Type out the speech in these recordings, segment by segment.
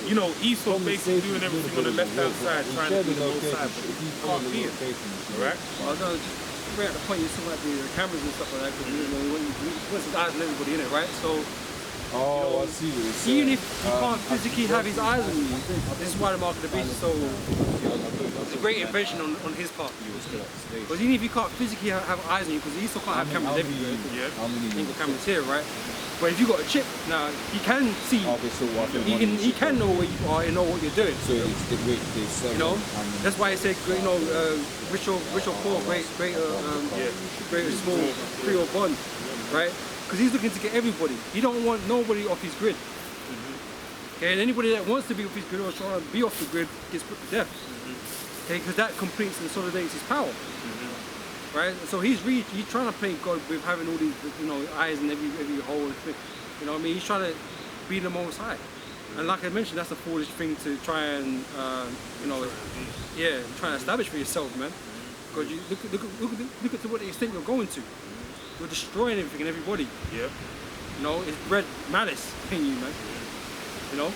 you know, Esau basically doing everything on the left-hand side, trying to be the most side, but he can't be it. Right? Well, no, just right at the point you're talking about the cameras and stuff like that, because you know, when he puts his eyes on everybody in it, right? So, I see what you're saying. even if you can't physically have his eyes on you, this is why the mark of the beast is so. It's a great invention on his part. Because even if you can't physically have eyes on you, because you still can't have cameras everywhere. You ain't got cameras here, right? But if you got a chip, now he can see. He can know where you are and know what you're doing. So it's the weight they sell. You know, that's why I said, you know, rich or poor, great or small, free or bond, right? Because he's looking to get everybody. He don't want nobody off his grid. Okay, and anybody that wants to be off his grid or trying to be off the grid gets put to death. Okay, because that completes and consolidates his power. Right? So he's trying to play God with having all these, you know, eyes in every hole. You know what I mean? He's trying to be the most high. And like I mentioned, that's a foolish thing to try and, you know, try and establish for yourself, man. Because you look at to what extent you're going to. You're destroying everything and everybody. Yeah. You know, it's bred malice in you, man. You know?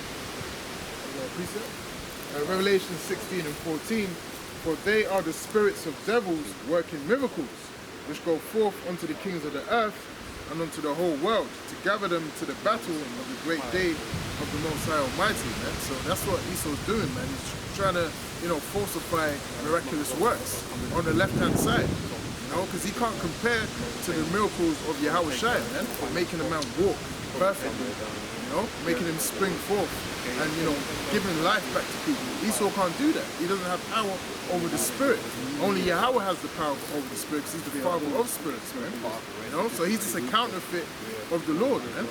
Revelation 16 and 14. For they are the spirits of devils working miracles, which go forth unto the kings of the earth and unto the whole world, to gather them to the battle of the great day of the Most High Almighty, man. So that's what Esau's doing, man. He's trying to, you know, falsify miraculous works on the left-hand side. You know, because he can't compare to the miracles of Yahweh Shai, man, for making a man walk perfectly, you know, making him spring forth and, you know, giving life back to people. Esau can't do that. He doesn't have power over the spirit. Only Yahweh has the power over the spirit, because he's the father of spirits, man. You know, so he's just a counterfeit of the Lord, man.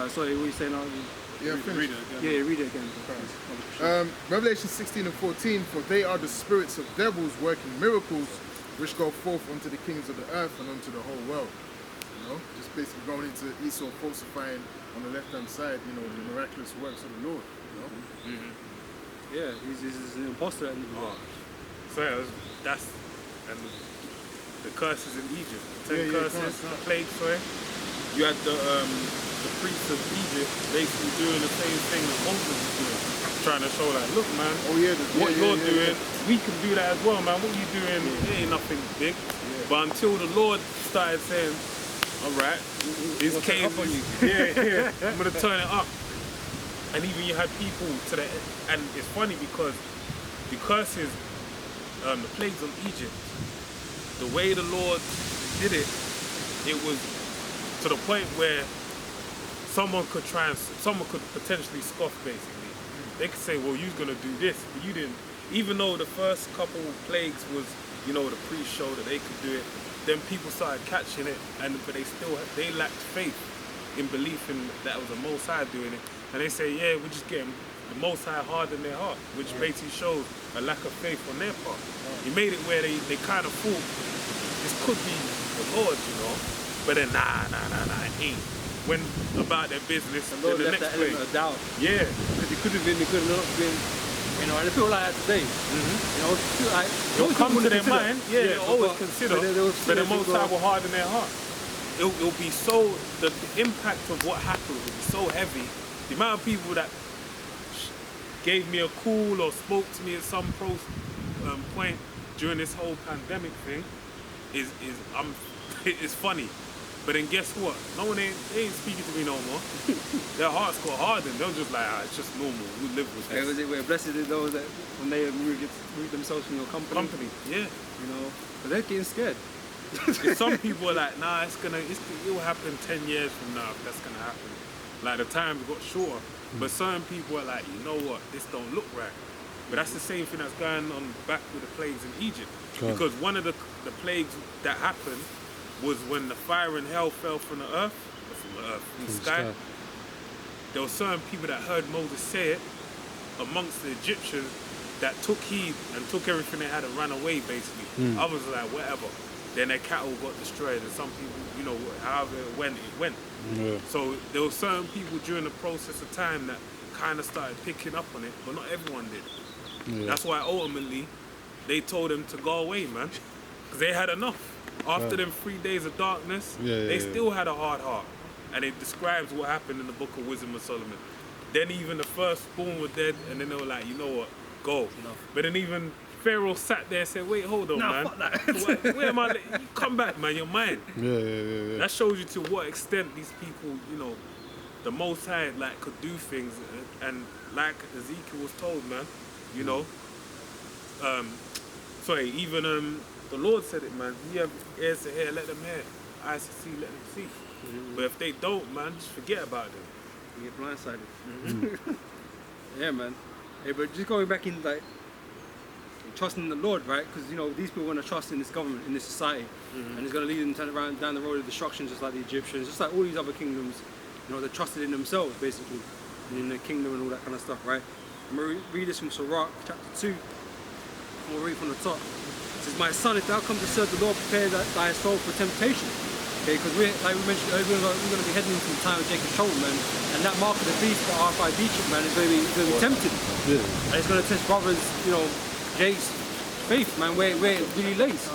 Sorry, what are you saying now? Yeah, read it again. Yeah, read it again. Revelation 16 and 14, for they are the spirits of devils working miracles, which go forth unto the kings of the earth and unto the whole world. You know, just basically going into Esau falsifying on the left-hand side, you know, the miraculous works of the Lord. You know? Yeah, he's an imposter at the end of the day. So that's and the curses in Egypt. The 10 curses, the plagues, sorry. You had the priests of Egypt basically doing the same thing that Moses was doing, trying to show like, look man, what you're doing, we can do that as well, man. What you doing, it ain't nothing big. But until the Lord started saying, all right, his cave on you. I'm gonna turn it up. And even you had people to the, and it's funny because the curses, the plagues on Egypt, the way the Lord did it, it was to the point where someone could potentially scoff basically. They could say, well, you're gonna do this, but you didn't. Even though the first couple plagues was, you know, the priest showed that they could do it, then people started catching it, but they lacked faith in belief in that it was the Most High doing it. And they say, yeah, we're just getting the Most High hard in their heart, which basically shows a lack of faith on their part. He made it where they kind of thought this could be the Lord, you know, but then nah, it ain't. Went about their business and then the next place. Doubt. Yeah. Because it could have not been, you know, and I feel like that today. You know, like, it'll come to their mind, they'll always consider, but the Most High will harden their heart. It'll be so, the impact of what happened will be so heavy. The amount of people that gave me a call or spoke to me at some point during this whole pandemic thing it's funny. But then guess what? No one they ain't speaking to me no more. Their hearts got hardened. They're just like, it's just normal. We live with this. We're blessed are those that when they remove themselves from your company. Yeah. You know, but they're getting scared. Some people are like, nah, it'll happen 10 years from now if that's gonna happen. Like the time got shorter. But certain people are like, you know what? This don't look right. But that's the same thing that's going on back with the plagues in Egypt. Because one of the plagues that happened was when the fire and hell fell from the earth, from the sky. There were certain people that heard Moses say it amongst the Egyptians that took heed and took everything they had and ran away, basically. Others were like, whatever. Then their cattle got destroyed, and some people, you know, however it went. Yeah. So there were certain people during the process of time that kind of started picking up on it, but not everyone did. Yeah. That's why ultimately they told them to go away, man, because they had enough. After them 3 days of darkness, they still had a hard heart. And it describes what happened in the book of Wisdom of Solomon. Then even the firstborn were dead, and then they were like, you know what, go. But then even Pharaoh sat there and said, wait, hold on, man. Fuck that. Where am I? You come back, man, you're mine. Yeah. That shows you to what extent these people, you know, the Most High, like, could do things. And like Ezekiel was told, man, you know, even the Lord said it, man. You have ears to hear, let them hear. Eyes to see, let them see. But if they don't, man, just forget about them. You get blindsided. Yeah, man. Hey, but just going back in, like, trusting the Lord, right? Because, you know, these people want to trust in this government, in this society. And it's going to lead them down the road of destruction, just like the Egyptians, just like all these other kingdoms. You know, they're trusted in themselves, basically, and in their kingdom and all that kind of stuff, right? I'm going to read this from Sirach, chapter 2. We'll read from the top. It says, my son, if thou come to serve the Lord, prepare thy soul for temptation. Okay, because like we mentioned earlier, we're going to be heading into the time of Jacob's trouble, man. And that mark of the beast, the RFID chip, man, is going to be tempted. Yeah. And it's going to test brothers, you know, Jake's faith, man, where it really lays.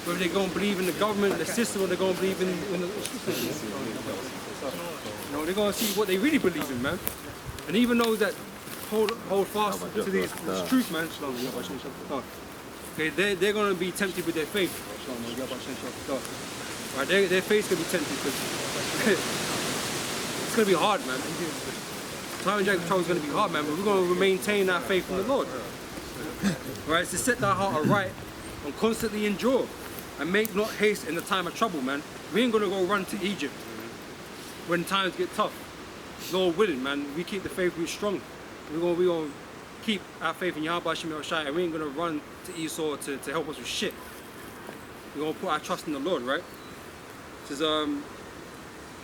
Whether they're going to believe in the government, the system, or they're going to believe in the you know, they're going to see what they really believe in, man. And even those that hold fast to this truth, man. Okay, they're going to be tempted with their faith. Right, their faith's going to be tempted because it's going to be hard, man. Time and Jacob's trouble is going to be hard, man, but we're going to maintain our faith in the Lord. Right, it's to set thy heart aright and constantly endure and make not haste in the time of trouble, man. We ain't going to go run to Egypt when times get tough. Lord willing, man, we keep the faith, we're strong. We're going to keep our faith in Yahweh Shem Shai, and we ain't going to run to Esau to help us with shit. We're going to put our trust in the Lord, right? It says,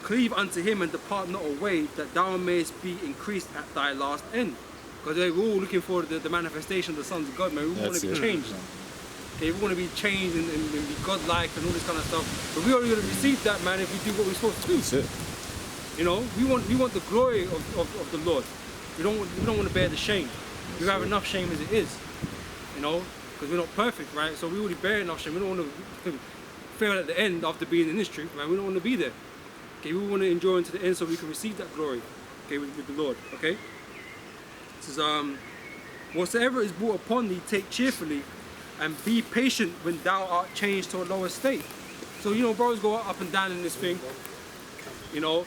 cleave unto him and depart not away, that thou mayest be increased at thy last end. Because we're all looking for the manifestation of the sons of God, man. We want to be changed. Okay, we want to be changed and be God-like and all this kind of stuff. But we're only going to receive that, man, if we do what we're supposed to do. That's it. You know, we want the glory of the Lord. We don't want to bear the shame. We have enough shame as it is. You know, because we're not perfect, right? So we already bear enough shame. We don't want to fail at the end after being in this truth, man. We don't want to be there. Okay, we want to endure into the end so we can receive that glory. Okay, with the Lord. Okay. It says, whatsoever is brought upon thee, take cheerfully, and be patient when thou art changed to a lower state. So, you know, bros go up and down in this thing. You know,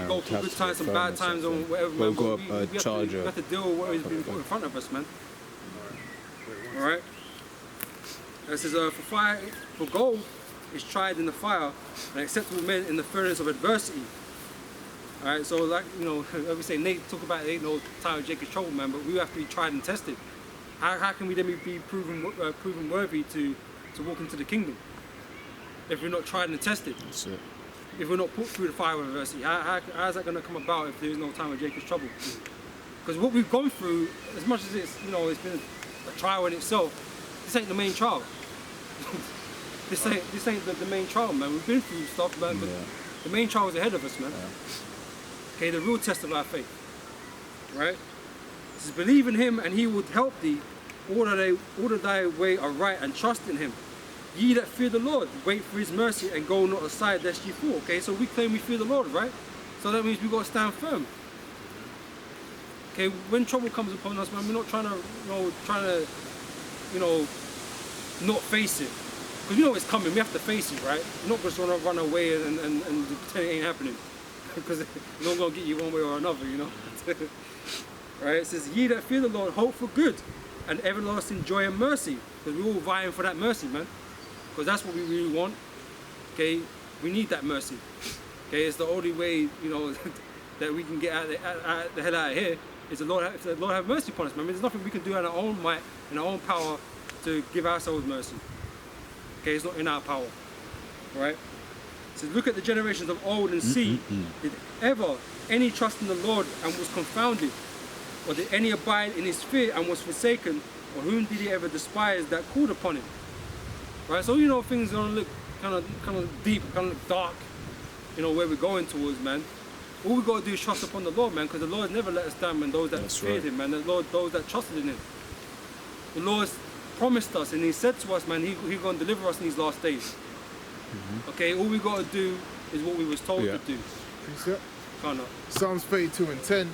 go through good times and bad times and whatever, man. Go up we have to deal with what is being put in front of us, man. Alright? It says, for gold is tried in the fire, and acceptable men in the furnace of adversity. Alright, so like, you know, like we say, Nate talk about it ain't no time of Jacob's trouble, man, but we have to be tried and tested. How can we then be proven worthy to walk into the kingdom if we're not tried and tested? That's it. If we're not put through the fire of adversity, how is that going to come about if there is no time of Jacob's trouble? Because what we've gone through, as much as it's, you know, it's been a trial in itself, this ain't the main trial. This ain't the main trial, man. We've been through stuff, man, but the main trial is ahead of us, man. Yeah. Okay, the real test of our faith, right? It says, believe in him and he will help thee. Order thy way aright and trust in him. Ye that fear the Lord, wait for his mercy and go not aside lest ye fall. Okay, so we claim we fear the Lord, right? So that means we got to stand firm. Okay, when trouble comes upon us, man, we're not trying to, not face it. Because we know it's coming, we have to face it, right? We're not just want to run away and pretend it ain't happening. Because it's not going to get you one way or another, you know? Right, it says, ye that fear the Lord, hope for good and everlasting joy and mercy. Because we're all vying for that mercy, man. Because that's what we really want. Okay, we need that mercy. Okay, it's the only way, you know, that we can get the hell out of here. Is the Lord have mercy upon us, man. There's nothing we can do in our own might, in our own power, to give ourselves mercy. Okay, it's not in our power. All right. It says, look at the generations of old and see, did ever any trust in the Lord and was confounded, or did any abide in his fear and was forsaken, or whom did he ever despise that called upon him? Right, so you know things are gonna look kind of deep, kind of dark, you know, where we're going towards, man. All we gotta do is trust upon the Lord, man, because the Lord never let us down, man. Those that feared him, man, those that trusted in him. The Lord promised us, and he said to us, man, he's gonna deliver us in these last days. Okay, all we gotta do is what we was told to do. Precept. Can't not. Psalms 32:10.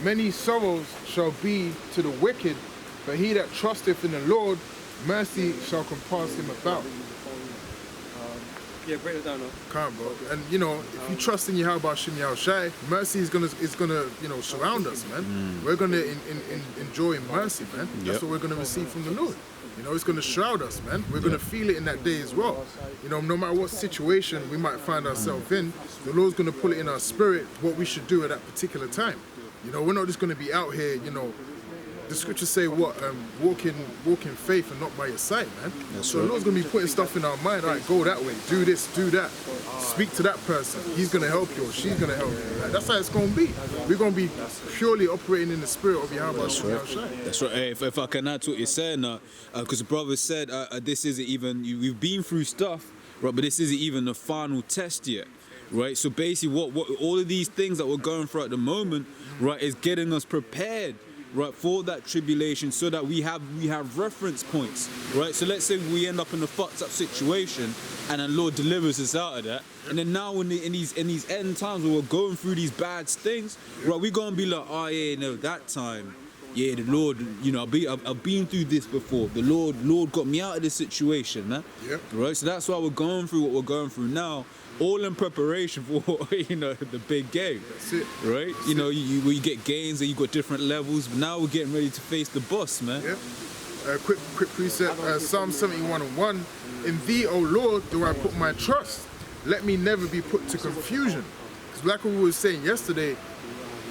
Many sorrows shall be to the wicked, but he that trusteth in the Lord, mercy shall compass him about. Yeah, break it down, though. Come on, bro. And you know, if you trust in Yahweh Shem Yahushai, mercy is gonna surround us, man. We're gonna enjoy mercy, man. That's what we're gonna receive from the Lord. You know, it's gonna shroud us, man. We're gonna feel it in that day as well. You know, no matter what situation we might find ourselves in, the Lord's gonna put it in our spirit what we should do at that particular time. You know, we're not just gonna be out here, you know. The scriptures say what? Walk in faith and not by your sight, man. So the Lord's going to be putting stuff in our mind. All right, go that way, do this, do that. Speak to that person. He's going to help you or she's going to help you. Like, that's how it's going to be. We're going to be purely operating in the spirit of Yahweh. That's right. Hey, if I can add to what you're saying, because the brother said this isn't even, we've been through stuff, right, but this isn't even the final test yet. Right, so basically what all of these things that we're going through at the moment, right, is getting us prepared, right, for that tribulation, so that we have reference points, right? So let's say we end up in a fucked up situation, and the Lord delivers us out of that, and then now in these end times where we're going through these bad things, right, we're gonna be like, oh yeah, no, that time, yeah, the Lord, you know, I've been through this before. The Lord got me out of this situation, man. Yep. Right, so that's why we're going through what we're going through now. All in preparation for, you know, the big game. That's it. Right? That's you know, you get gains and you got different levels, but now we're getting ready to face the boss, man. Yeah. Quick precept, Psalm 71:1. In thee, O Lord, do I put my trust. Let me never be put to confusion. Because like we were saying yesterday,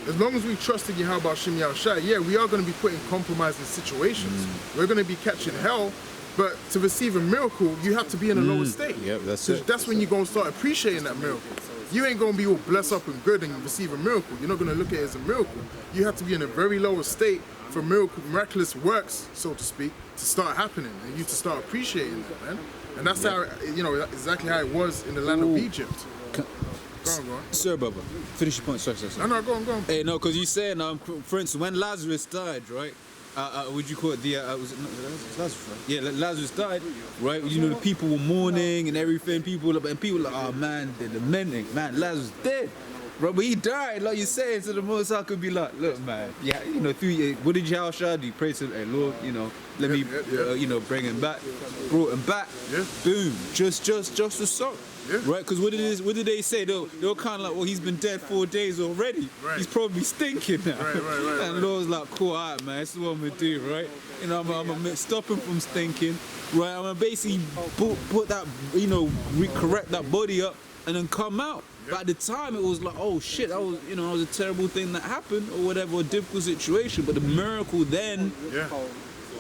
as long as we trust in Yahweh Shem Yahushai, yeah, we are going to be put in compromising situations. We're going to be catching hell. But to receive a miracle, you have to be in a lower state. Yep, that's it. That's when you're going to start appreciating that miracle. You ain't going to be all blessed up and good and you receive a miracle. You're not going to look at it as a miracle. You have to be in a very lower state for miraculous works, so to speak, to start happening and you to start appreciating that, man. And that's how, you know, exactly how it was in the land of Egypt. Go on. Sir, Baba, finish your point. Sorry. No, go on. Hey, no, because you saying, for instance, when Lazarus died, right? Would you call it was it Lazarus, right? Yeah, Lazarus died, right? You know, the people were mourning and everything. People were like, oh man, they're lamenting, man, Lazarus dead, right? But he died, like you're saying. So the Most High could be like, look, man, yeah, you know, what did Yahushua do? Pray to, hey, Lord, you know, let me, you know, bring him back. Brought him back. Yeah. Boom, just the so. Yeah. Right, because what did they say? They were kind of like, well, he's been dead 4 days already. Right. He's probably stinking now. Right. And Lord's like, cool, all right, man, that's what I'm gonna do, right? You know, I'm gonna stop him from stinking, right? I'm gonna basically put that, you know, correct that body up and then come out. Yep. But at the time, it was like, oh shit, that was, you know, it was a terrible thing that happened or whatever, a difficult situation. But the miracle then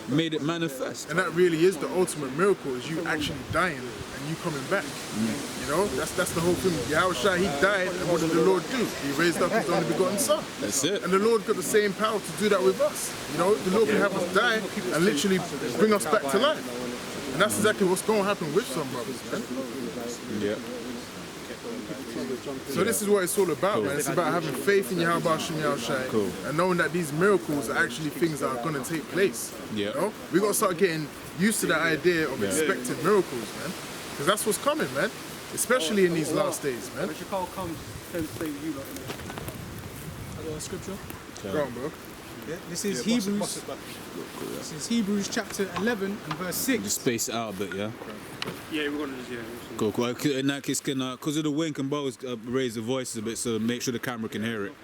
made it manifest. And that really is the ultimate miracle: is you actually dying and you coming back. You know, that's the whole thing. Yahushua, he died, and what did the Lord do? He raised up his only begotten Son. That's it. And the Lord got the same power to do that with us. You know, the Lord can have us die and literally bring us back to life. And that's exactly what's going to happen with some brothers, man. Yeah. So this is what it's all about, man. It's about having faith in Yahweh Shem Yahushai and knowing that these miracles are actually things that are going to take place. Yeah. You know? We got to start getting used to the idea of expected miracles, man. Because that's what's coming, man. Especially in these last days, man. When your call comes, then stay with you, lot. I got a scripture. Go on, bro. Yeah, this is Hebrews. This is Hebrews chapter 11 and verse 6. Just space it out a bit, yeah? Yeah, we're gonna just, Cool. In that case, because of the wink and bows, raise the voices a bit so make sure the camera can hear it.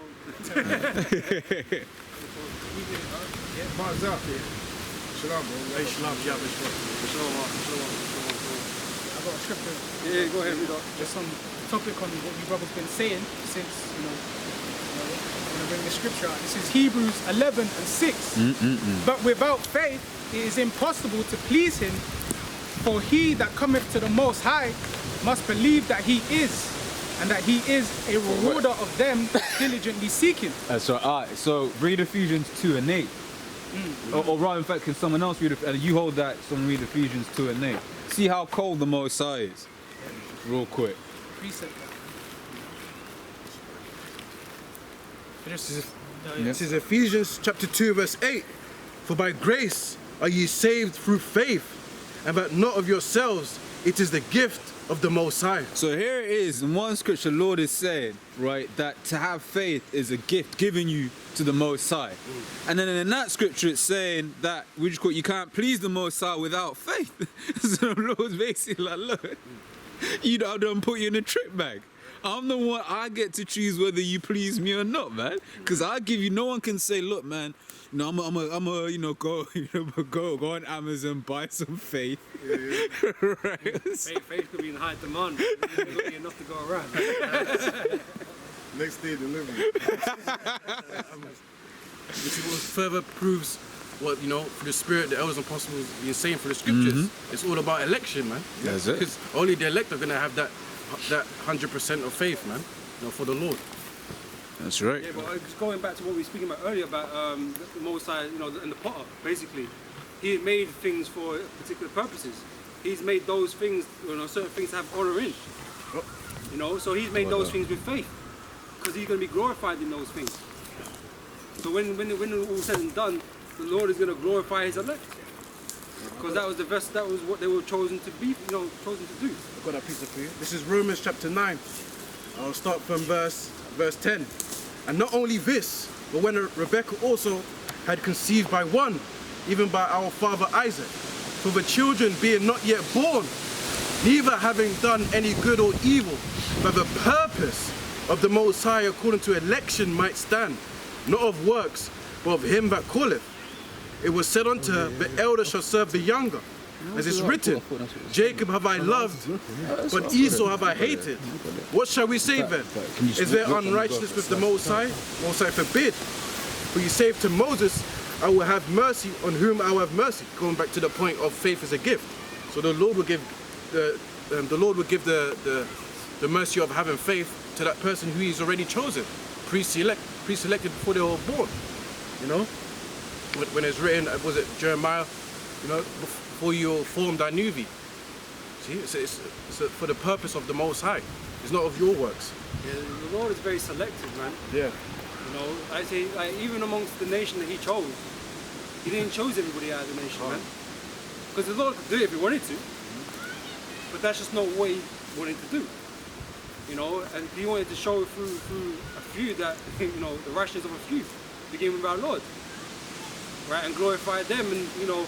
Bars out. Shalom, bro. Hey, shalom, I've got a scripture. Yeah, go ahead, read on. Just some topic on what you brothers been saying since, you know, I'm going to bring the scripture out. This is Hebrews 11 and 6. But without faith, it is impossible to please him. For he that cometh to the Most High must believe that he is, and that he is a rewarder of them diligently seeking. So, alright, so read Ephesians 2 and 8. Or rather, in fact, can someone else read it? And you hold that, someone read Ephesians 2 and 8. See how cold the Most High is. Real quick. Precept. This is Ephesians chapter 2 verse 8. For by grace are ye saved through faith, and that not of yourselves, It is the gift of the Most High. So here it is, in one scripture, Lord is saying, right, that to have faith is a gift given you to the Most High. And then in that scripture, it's saying that you can't please the Most High without faith. So the Lord's basically like, look, you know, I don't put you in a trick bag. I'm the one, I get to choose whether you please me or not, man. Because I give you, no one can say, look, man, you know, I'm a you know, go on Amazon, buy some faith. Right? Faith could be in high demand. There's not be enough to go around. Next day delivery. Which further proves what, you know, for the Spirit, the elders and apostles being saying for the scriptures. It's all about election, man. That's it. Because only the elect are going to have that 100% of faith, man, you know, for the Lord. That's right. Yeah, but just going back to what we were speaking about earlier about the Most High, you know, and the potter, basically, he made things for particular purposes. He's made those things, you know, certain things to have honor in. You know, so he's made those things with faith, because he's going to be glorified in those things. So when all said and done, the Lord is going to glorify his elect, because that was the best, that was what they were chosen to be, you know, chosen to do. I've got that piece up for you. This is Romans chapter 9. I'll start from verse 10. And not only this, but when Rebekah also had conceived by one, even by our father Isaac, for the children being not yet born, neither having done any good or evil, but the purpose of the Most High according to election might stand, not of works, but of him that calleth. It was said unto her, the elder shall serve the younger. As it's written, Jacob have I loved, but Esau have I hated. What shall we say then? Is there unrighteousness with the Most High? Most High forbid. For you say to Moses, I will have mercy on whom I will have mercy. Going back to the point of faith as a gift. So the Lord will give the mercy of having faith to that person who He's already chosen, pre-selected before they were born. You know, when it's written, was it Jeremiah? You know, before you were formed, I knew thee. See, it's for the purpose of the Most High. It's not of your works. Yeah, the Lord is very selective, man. Yeah. You know, I say, like, even amongst the nation that He chose, He didn't choose everybody out of the nation, man. Because the Lord could do it if He wanted to, but that's just not what He wanted to do. You know, and He wanted to show through a few that, you know, the rashness of a few, beginning with our Lord, right, and glorify them, and you know,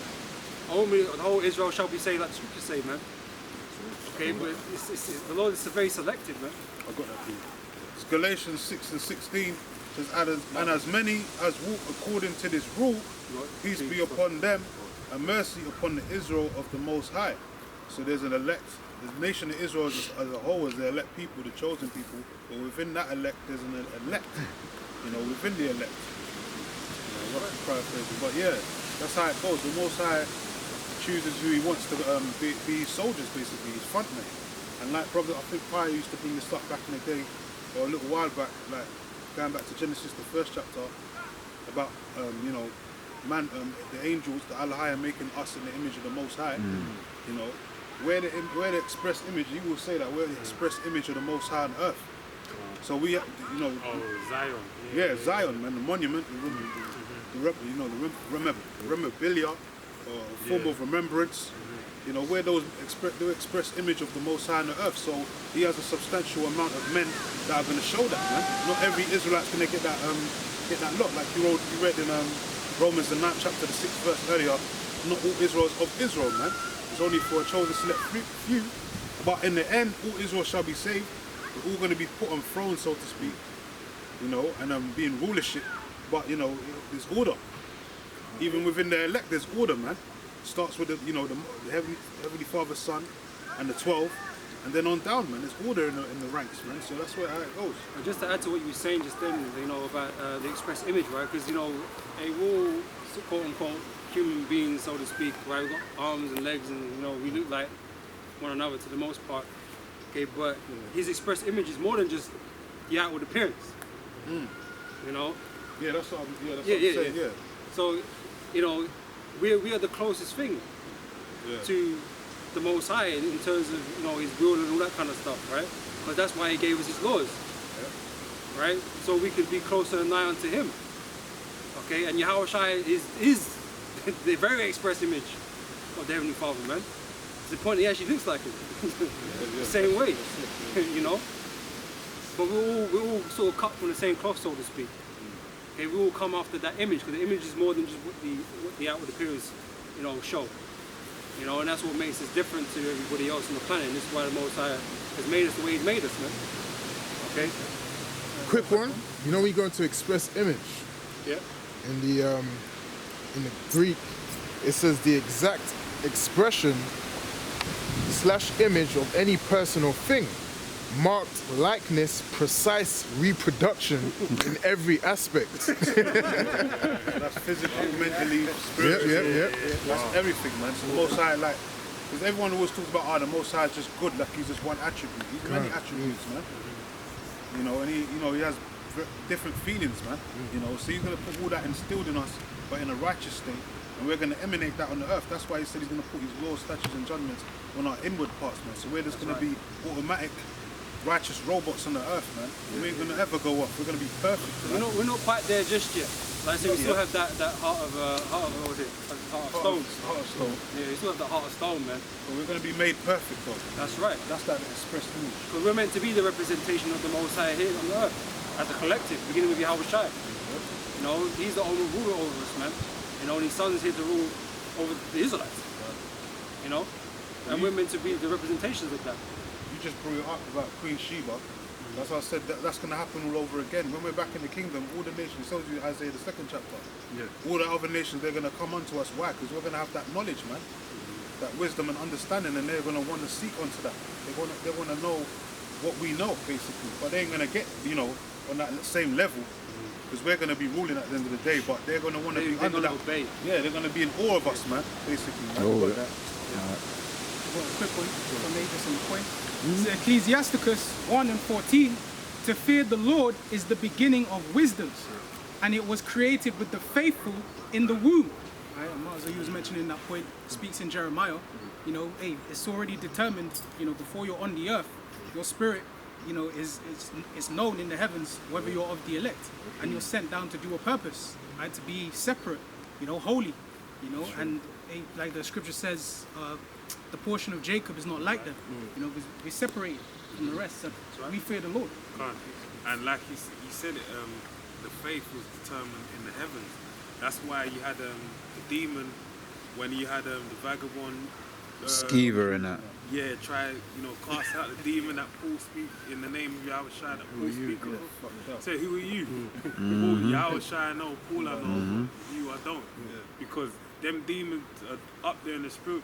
only the whole Israel shall be saved, like the scriptures say, man. Okay, but the Lord is very selective, man. I've got that for you. It's Galatians 6 and 16 says, and as many as walk according to this rule, peace be upon them, and mercy upon the Israel of the Most High. So there's an elect, the nation of Israel as a whole is the elect people, the chosen people, but within that elect, there's an elect, you know, within the elect. You know, what's the paraphrasing? But yeah, that's how it goes. The Most High chooses who He wants to be his soldiers, basically, his frontmen. And like brother, I think Pi used to bring this stuff back in the day, or a little while back, like going back to Genesis, the first chapter, about you know, man, the angels, the Allah making us in the image of the Most High. You know, we're the express image. You will say that we're the express image of the Most High on earth. So we, you know, Zion. yeah, Zion, man, the monument, the memorabilia, form of remembrance. You know, we're the express image of the Most High on the earth. So He has a substantial amount of men that are going to show that, man. Not every Israelite's going to get that lot. Like you read in Romans the 9th chapter, the 6th verse earlier. Not all Israel is of Israel, man. It's only for a chosen select few. But in the end, all Israel shall be saved. We're all going to be put on thrones, so to speak. You know, and being rulership. But you know, there's order. Even within the elect, there's order, man. Starts with the Heavenly Father, Son, and the 12, and then on down, man. There's order in the ranks, man. So that's how it goes. Just to add to what you were saying just then, you know, about the express image, right? Because you know, we're all quote unquote human beings, so to speak, right? We've got arms and legs, and you know, we look like one another to the most part. Okay, but His express image is more than just the outward appearance. You know. Yeah, that's what I'm saying. Yeah. So, you know, we are the closest thing to the Most High in terms of, you know, His will and all that kind of stuff, right? But that's why He gave us His laws, right? So we could be closer and nigh unto Him. Okay, and Yahushua is the very express image of the Heavenly Father, man. To the point he actually looks like him. The same way, you know. But we all sort of cut from the same cloth, so to speak. Okay, we all come after that image, because the image is more than just what the outward appearance, you know, show. You know, and that's what makes us different to everybody else on the planet. And this is why the Most High has made us the way He's made us, man. Okay. Quick one. You know when you go into express image, Yeah. in the Greek, it says the exact expression / image of any person or thing, marked likeness, precise reproduction in every aspect. That's physical, mentally, spiritual. That's everything, man. So the Most High, like, because everyone always talks about, the Most High is just good, like he's just one attribute. He's many attributes, man. You know, and he has different feelings, man. You know, so he's gonna put all that instilled in us, but in a righteous state, and we're gonna emanate that on the earth. That's why he said he's gonna put his laws, statutes, and judgments on our inward parts, man. So we're just gonna be automatic, righteous robots on the earth, man. We ain't gonna ever go off. We're gonna be perfect. We're not quite there just yet. Like I said, we still have that heart of what was it? Heart of stone. Heart of stone. Yeah, we still have the heart of stone, man. But we're gonna be made perfect, though. That's right. That's that expressed image. Because we're meant to be the representation of the Most High here on the earth, as a collective, beginning with Yahweh Shai. You know, he's the only ruler over us, man. You know, and his son's here to rule over the Israelites. You know, and we're meant to be the representations of that. You just brought it up about Queen Sheba. That's why I said that's going to happen all over again. When we're back in the kingdom, all the nations, tells you Isaiah the 2nd chapter, all the other nations, they're going to come unto us. Why? Because we're going to have that knowledge, man. That wisdom and understanding, and they're going to want to seek onto that. They want to know what we know, basically. But they ain't going to get, you know, on that same level, because we're going to be ruling at the end of the day, but they're going to want to be under that. Obey. Yeah, they're going to be in awe of us, man, basically. Man. Oh, Well, a quick one, if I may, just on the point. So Ecclesiasticus 1:14, to fear the Lord is the beginning of wisdom, and it was created with the faithful in the womb. Right? And Marzo, he was mentioning that point, speaks in Jeremiah. You know, hey, it's already determined, you know, before you're on the earth, your spirit, you know, is known in the heavens whether you're of the elect, and you're sent down to do a purpose, right? To be separate, you know, holy, you know, and like the scripture says, the portion of Jacob is not like them. You know, we're separated from the rest. So we fear the Lord. And like he said it, the faith was determined in the heavens. That's why you had the demon, when you had the vagabond Skeever and that. Yeah, try, you know, cast out the demon that Paul speak in the name of Yahweh Shai that Paul speak of. Say, who are you? Paul, Yahweh Shai I know, Paul I know, you I don't. Because them demons are up there in the spirit.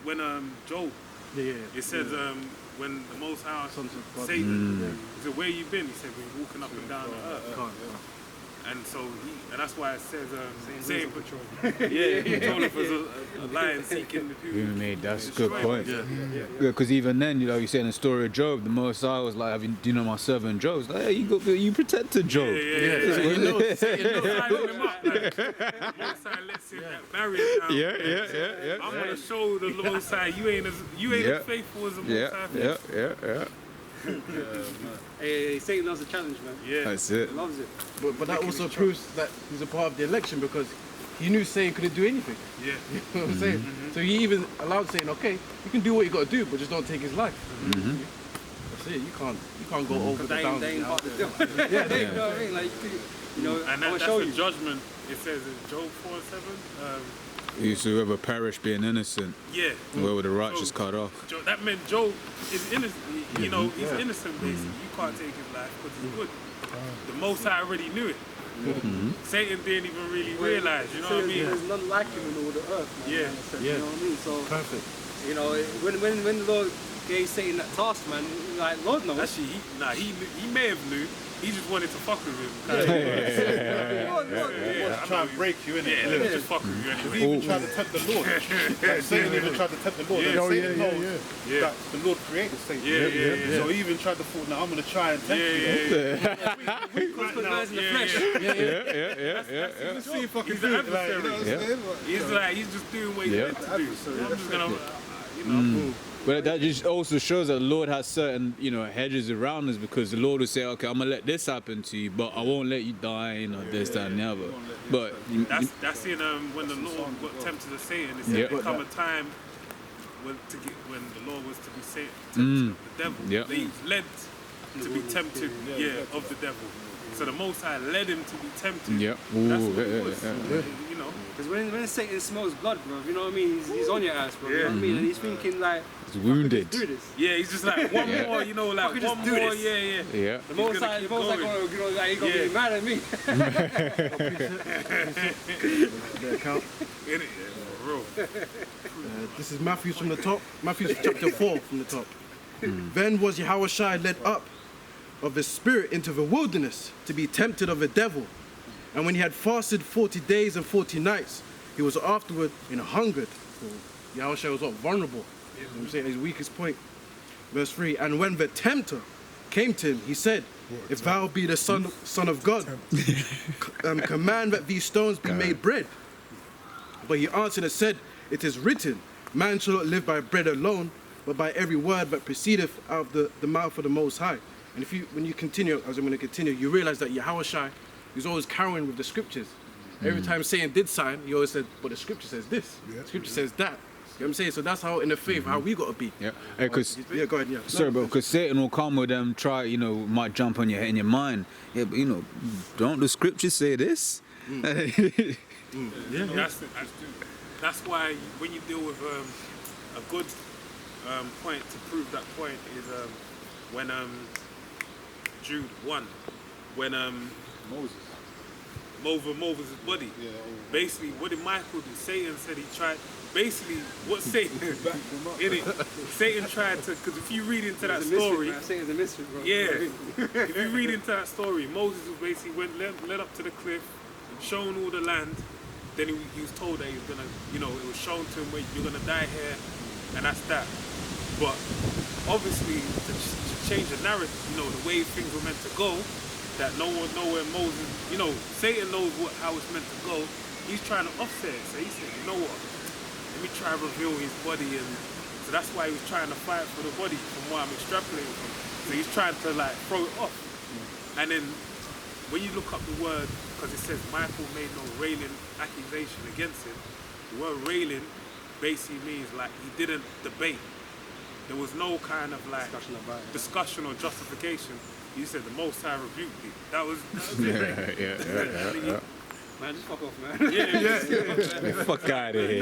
When Job, it says when the Most High Satan, he said, where you been? He said, we're walking up and down the earth. And so and that's why it says same patrol. Patrol of a lion seeking the people. That's a good point. Because even then, you know, you say in the story of Job, the Most High was like, do you know my servant Job? It's like, hey, you protected Job. So you know, Most High lit him up, like, Most High lets him that barrier down. I'm gonna show the Most High you ain't as faithful as the Most High. Hey, Satan loves a challenge, man. Yeah, that's it. He loves it. But that also proves that he's a part of the election, because he knew Satan couldn't do anything. Yeah. You know what I'm saying? So he even allowed Satan, okay, you can do what you got to do, but just don't take his life. That's it. You can't go over the bounds. They ain't part of the deal. You know what I mean? Like, you know, and that's the judgment. It says in Job 4:7. Whosoever perish being innocent, where were the righteous cut off? That meant Job is innocent. You know, he's innocent basically. You can't take his life because he's good. The Most High already knew it. Satan didn't even really realize, you know what I mean? There's none like him in all the earth, man. Yeah. You know what I mean? So, Perfect. you know, when the Lord gave Satan that task, man, like, Lord knows. Actually, he may have knew. He just wanted to fuck with him. Try and break you, innit? Yeah, let me just fuck with you anyway. He even tried to tempt the Lord. Like Satan even tried to tempt the Lord. And Satan knows that the Lord created Satan. So he even tried to thought, now I'm going to try and tempt you. Put guys in the flesh. Let's see if I can do it. Like, you know what I'm saying? He's just doing what he's meant to do. So I'm just going to, you know. But that just also shows that the Lord has certain, you know, hedges around us, because the Lord will say, okay, I'm gonna let this happen to you, but I won't let you die, you know, this, that, and the other. But that's in when the Lord got tempted to Satan. It said there come a time when the law was to be tempted of the devil. Yeah. They led to be tempted, of the devil. So the Most High led him to be tempted. Yeah. That's Ooh, what it was. You know. Because when Satan smells blood, bro, you know what I mean? He's on your ass, bro. You know what I mean? And he's thinking like, It's wounded. do this. Yeah, he's just like one more, you know, like could one just do more, this. yeah. Yeah. The most gonna I, keep gonna, going. you know, like, he's gonna be mad at me. Yeah, for real. This is Matthew from the top. Matthew chapter 4 from the top. Then was Yahushua led up of the spirit into the wilderness to be tempted of the devil. And when he had fasted 40 days and 40 nights, he was afterward in a hungered. So Yahushua was what? Vulnerable. You know what I'm saying? His weakest point. Verse 3. And when the tempter came to him, he said, if thou be the son of God, command that these stones be made bread. But he answered and said, it is written, man shall not live by bread alone, but by every word that proceedeth out of the mouth of the Most High. And when you continue, as I'm going to continue, you realize that Yahushua is always carrying with the scriptures. Every time Satan did sign, he always said, but the scripture says this, the scripture says that. You know what I'm saying? So that's how, in the faith, how we got to be. Yeah. Because Go ahead, yeah. sorry, but because Satan will come with them, might jump on your head in your mind. Yeah, but don't the scriptures say this? That's why when you deal with a good point to prove that point is when Jude 1, when Moses' body. Basically, what did Michael do? Satan said he tried. Basically, what Satan Satan tried to. Because if you read into that story, Satan's a mystery, bro. yeah. If you read into that story, Moses was basically led up to the cliff, shown all the land. Then he was told that he was gonna, it was shown to him where you're gonna die here, and that's that. But obviously, to change the narrative, the way things were meant to go, that no one know where Moses, Satan knows how it's meant to go. He's trying to offset it. So he said, you know what? Let me try to reveal his body, and so that's why he was trying to fight for the body. From what I'm extrapolating from, so he's trying to throw it off, and then. When you look up the word, because it says Michael made no railing accusation against him, the word railing basically means he didn't debate. There was no kind of discussion or justification. He said the Most High rebuked thee. That was it. Yeah. Man, just fuck off, man. Fuck out of here.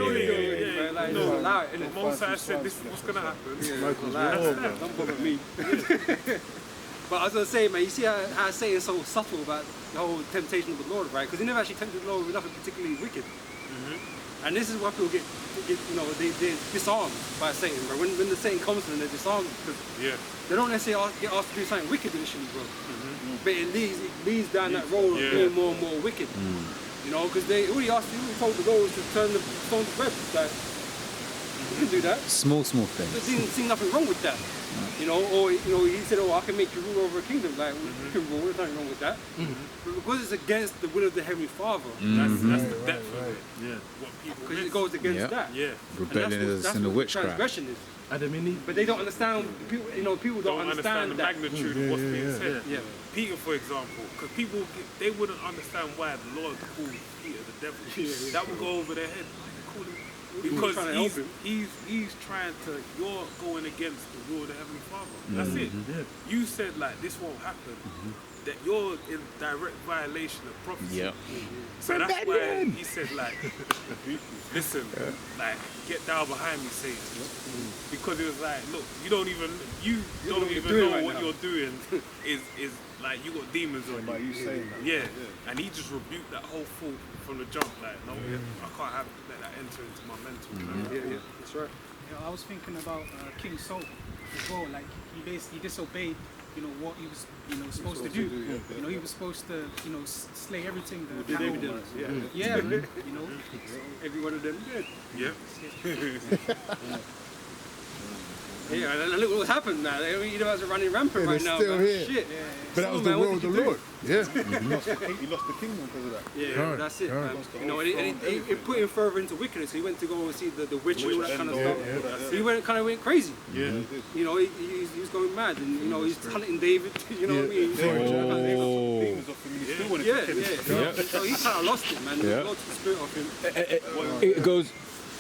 The Most High said this is what's going to happen. Don't bother me. But I was going to say, man, you see how Satan's so subtle about the whole temptation of the Lord, right? Because he never actually tempted the Lord with nothing particularly wicked. And this is why people get they're disarmed by Satan, bro. When the Satan comes to them, they're disarmed because they don't necessarily get asked to do something wicked initially, bro. But it leads down that road of being more and more wicked. Because they already told the Lord to turn the stone to bread. Like, you can do that. Small thing. There didn't see nothing wrong with that. Or he said, I can make you rule over a kingdom. Like, you can rule, there's nothing wrong with that. But because it's against the will of the Heavenly Father, that's the depth of it. What people because it goes against that. Rebellion is in the witchcraft. Transgression is. But they don't understand, people don't understand the that. magnitude of what's being said. Peter, for example, because people, they wouldn't understand why the Lord called Peter the devil. That would go over their head. Because he's trying to, you're going against the will of the Heavenly Father. That's it. You said this won't happen. That you're in direct violation of prophecy. So that's why he said listen, get down behind me, Satan. Because it was look, you don't even know what you're doing is you got demons on you. You saying that. And he just rebuked that whole thought from the jump. No, I can't let that enter into my mental. That's right. I was thinking about King Saul as well. He basically disobeyed, what he was, supposed to do. He was supposed to, slay everything. David did. Yeah, man. Every one of them did. Yeah. Yeah, and look what's happened now. He was running rampant right now. Still here. Shit. But that was the will of the Lord. Yeah. He lost the kingdom because of that. Yeah, that's it, man. And it put him further into wickedness. He went to go and see the witch and all that kind of stuff. He went crazy. Yeah. He was going mad, and he's hunting David. You know what I mean? Yeah. So he kind of lost it, man. He lost the spirit of him. It goes.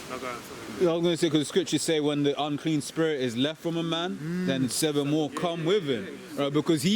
No, go on, sorry. I was going to say, because the scriptures say when the unclean spirit is left from a man, then 7 more come with him. Right? Because he